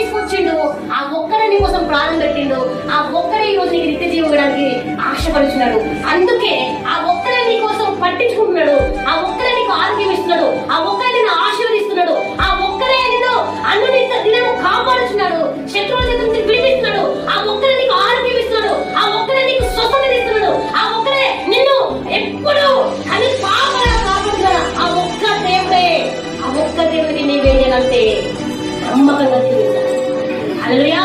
తీసుకొచ్చిండు, ఆ ఒక్కడే నీ కోసం ప్రాణం పెట్టిండు, ఆ ఒక్కడే ఈ రోజు నీకు నిత్య జీవం ఇవ్వడానికి ఆశపడుచున్నాడు. అందుకే ఆ ఒక్కడే నీ కోసం పట్టించుకుంటున్నాడు, ఆ ఒక్కడే నీకు ఆరోగ్యం ఇస్తున్నాడు, ఆ ఒక్కడే నిన్ను ఆశీర్వదిస్తున్నాడు, ఆ ఒక్కడే నిన్ను దినము కాపాడుచున్నాడు, శత్రువుల చేత నుంచి విడిపిస్తున్నాడు, ఆ ఒక్కడే నీకు ఆరోగ్యం ఇస్తున్నాడు, ఆ ఒక్కడే నీకు స్వస్థత ఇస్తున్నాడు, ఆ ఒక్కడే నిన్ను ఎప్పుడు అని పాపలా కాపాడుతున్నాడు. ఆ ఒక్క దేవుడే, ఆ ఒక్క దేవుడికి నీవేంటంటే నమ్మకంగా జీవిస్తాడు. హల్లెలూయా.